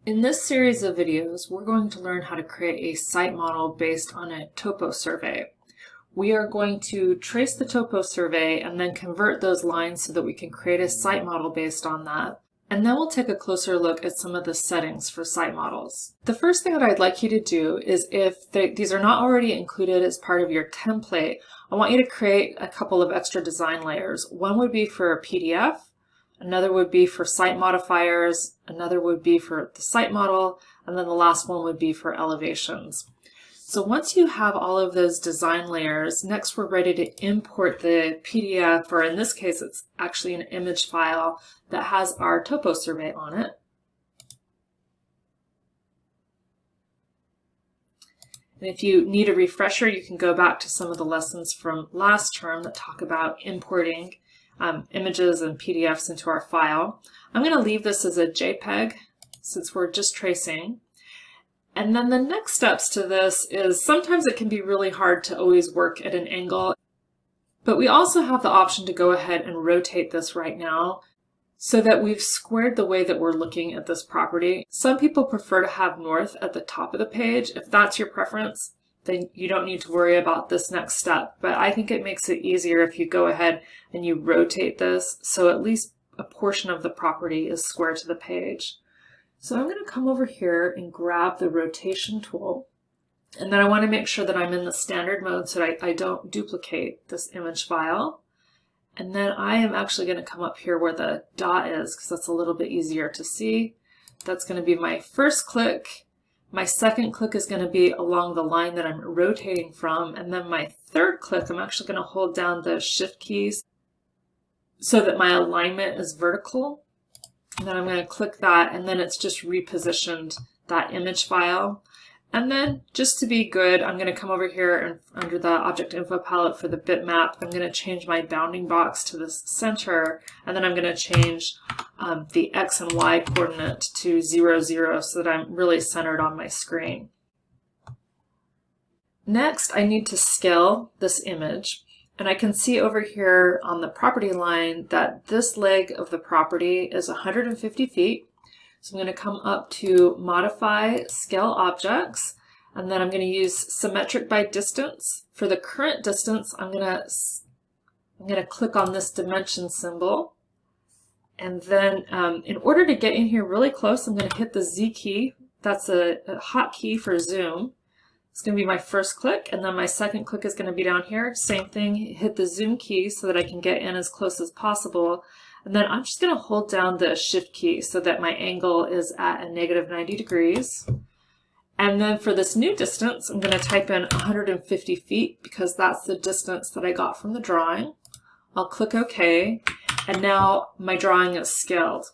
In this series of videos, we're going to learn how to create a site model based on a topo survey. We are going to trace the topo survey and then convert those lines so that we can create a site model based on that. And then we'll take a closer look at some of the settings for site models. The first thing that I'd like you to do is, if these are not already included as part of your template, I want you to create a couple of extra design layers. One would be for a PDF, another would be for site modifiers, another would be for the site model, and then the last one would be for elevations. So once you have all of those design layers, next we're ready to import the PDF, or in this case it's actually an image file that has our topo survey on it. And if you need a refresher, you can go back to some of the lessons from last term that talk about importing images and PDFs into our file. I'm going to leave this as a JPEG since we're just tracing. And then the next steps to this is sometimes it can be really hard to always work at an angle, but we also have the option to go ahead and rotate this right now so that we've squared the way that we're looking at this property. Some people prefer to have north at the top of the page. If that's your preference, then you don't need to worry about this next step. But I think it makes it easier if you go ahead and you rotate this so at least a portion of the property is square to the page. So I'm going to come over here and grab the rotation tool. And then I want to make sure that I'm in the standard mode so that I don't duplicate this image file. And then I am actually going to come up here where the dot is because that's a little bit easier to see. That's going to be my first click. My second click is going to be along the line that I'm rotating from. And then my third click, I'm actually going to hold down the shift keys so that my alignment is vertical. And then I'm going to click that, and then it's just repositioned that image file. And then just to be good, I'm going to come over here and under the object info palette for the bitmap, I'm going to change my bounding box to the center, and then I'm going to change the X and Y coordinate to 0, 0 so that I'm really centered on my screen. Next, I need to scale this image. And I can see over here on the property line that this leg of the property is 150 feet. So I'm going to come up to Modify Scale Objects, and then I'm going to use Symmetric by Distance. For the current distance, I'm going to click on this dimension symbol. And then in order to get in here really close, I'm going to hit the Z key. That's a hotkey for zoom. It's going to be my first click, and then my second click is going to be down here. Same thing, hit the zoom key so that I can get in as close as possible. And then I'm just going to hold down the shift key so that my angle is at a -90 degrees. And then for this new distance, I'm going to type in 150 feet because that's the distance that I got from the drawing. I'll click OK, and now my drawing is scaled.